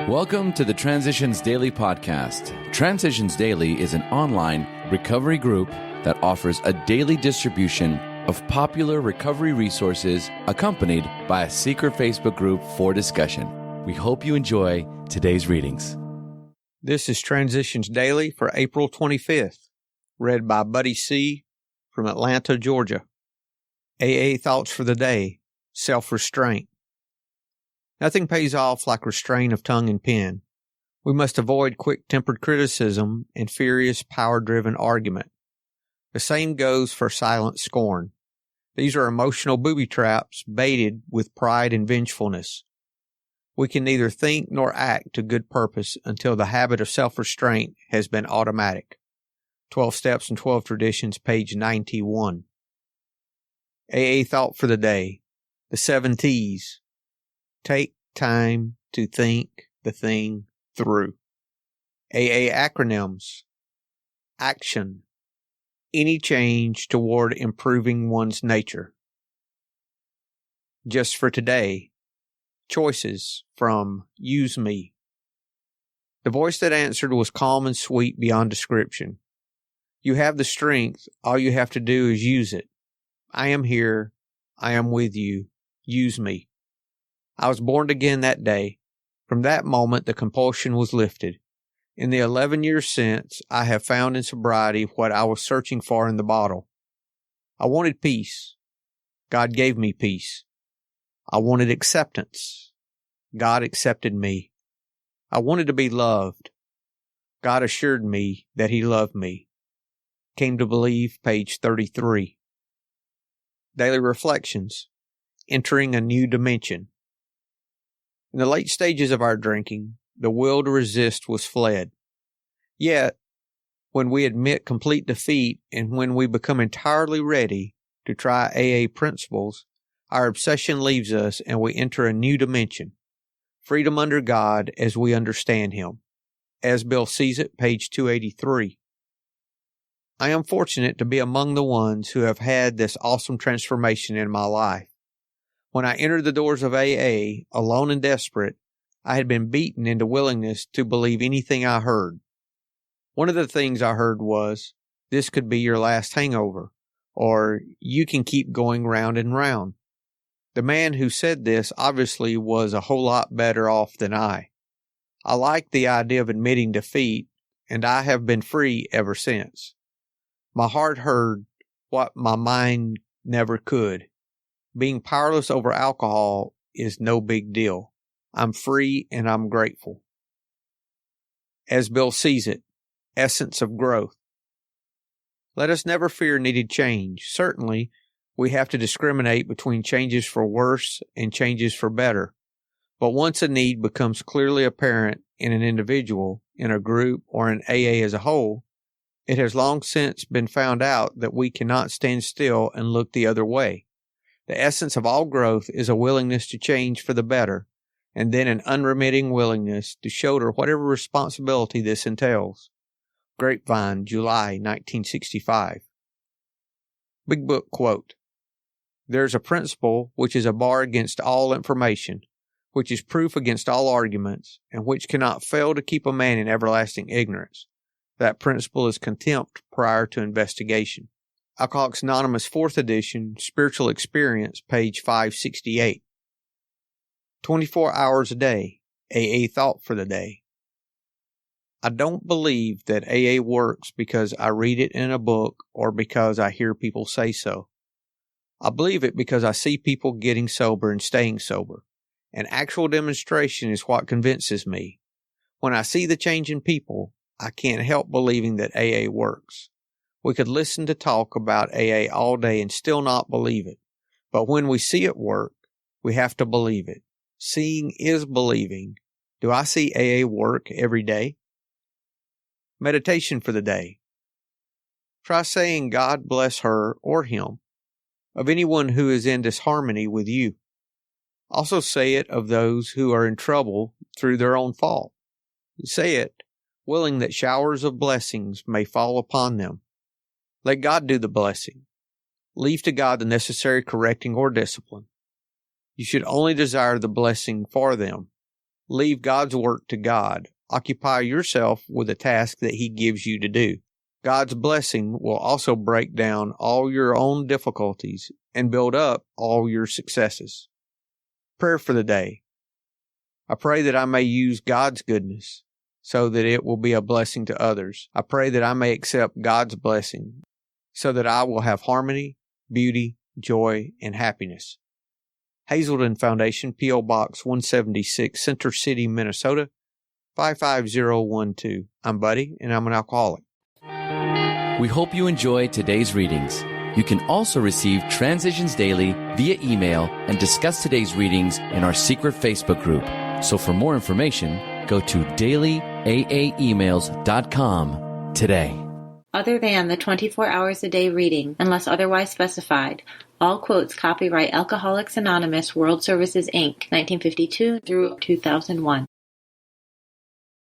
Welcome to the Transitions Daily podcast. Transitions Daily is an online recovery group that offers a daily distribution of popular recovery resources accompanied by a secret Facebook group for discussion. We hope you enjoy today's readings. This is Transitions Daily for April 25th, read by Buddy C. from Atlanta, Georgia. AA Thoughts for the Day, Self-restraint. Nothing pays off like restraint of tongue and pen. We must avoid quick-tempered criticism and furious, power-driven argument. The same goes for silent scorn. These are emotional booby traps baited with pride and vengefulness. We can neither think nor act to good purpose until the habit of self-restraint has been automatic. 12 Steps and 12 Traditions, page 91. AA Thought for the Day, the 7 T's. Take time to think the thing through. AA acronyms. Action. Any change toward improving one's nature. Just for today. Choices from Use Me. The voice that answered was calm and sweet beyond description. You have the strength. All you have to do is use it. I am here. I am with you. Use me. I was born again that day. From that moment, the compulsion was lifted. In the 11 years since, I have found in sobriety what I was searching for in the bottle. I wanted peace. God gave me peace. I wanted acceptance. God accepted me. I wanted to be loved. God assured me that He loved me. Came to believe, page 33. Daily Reflections. Entering a new dimension. In the late stages of our drinking, the will to resist was fled. Yet, when we admit complete defeat and when we become entirely ready to try AA principles, our obsession leaves us and we enter a new dimension. Freedom under God as we understand Him. As Bill sees it, page 283. I am fortunate to be among the ones who have had this awesome transformation in my life. When I entered the doors of AA, alone and desperate, I had been beaten into willingness to believe anything I heard. One of the things I heard was, this could be your last hangover, or you can keep going round and round. The man who said this obviously was a whole lot better off than I. I liked the idea of admitting defeat, and I have been free ever since. My heart heard what my mind never could. Being powerless over alcohol is no big deal. I'm free and I'm grateful. As Bill sees it, essence of growth. Let us never fear needed change. Certainly, we have to discriminate between changes for worse and changes for better. But once a need becomes clearly apparent in an individual, in a group, or in AA as a whole, it has long since been found out that we cannot stand still and look the other way. The essence of all growth is a willingness to change for the better, and then an unremitting willingness to shoulder whatever responsibility this entails. Grapevine, July 1965. Big Book quote. There is a principle which is a bar against all information, which is proof against all arguments, and which cannot fail to keep a man in everlasting ignorance. That principle is contempt prior to investigation. Alcoholics Anonymous 4th edition, Spiritual Experience, page 568. 24 hours a day, AA Thought for the Day. I don't believe that AA works because I read it in a book or because I hear people say so. I believe it because I see people getting sober and staying sober. An actual demonstration is what convinces me. When I see the change in people, I can't help believing that AA works. We could listen to talk about AA all day and still not believe it. But when we see it work, we have to believe it. Seeing is believing. Do I see AA work every day? Meditation for the day. Try saying God bless her or him of anyone who is in disharmony with you. Also say it of those who are in trouble through their own fault. Say it, willing that showers of blessings may fall upon them. Let God do the blessing. Leave to God the necessary correcting or discipline. You should only desire the blessing for them. Leave God's work to God. Occupy yourself with a task that He gives you to do. God's blessing will also break down all your own difficulties and build up all your successes. Prayer for the day. I pray that I may use God's goodness so that it will be a blessing to others. I pray that I may accept God's blessing so that I will have harmony, beauty, joy, and happiness. Hazelden Foundation, P.O. Box 176, Center City, Minnesota, 55012. I'm Buddy, and I'm an alcoholic. We hope you enjoyed today's readings. You can also receive Transitions Daily via email and discuss today's readings in our secret Facebook group. So for more information, go to dailyaaemails.com today. Other than the 24 hours a day reading, unless otherwise specified, all quotes copyright Alcoholics Anonymous World Services, Inc., 1952 through 2001.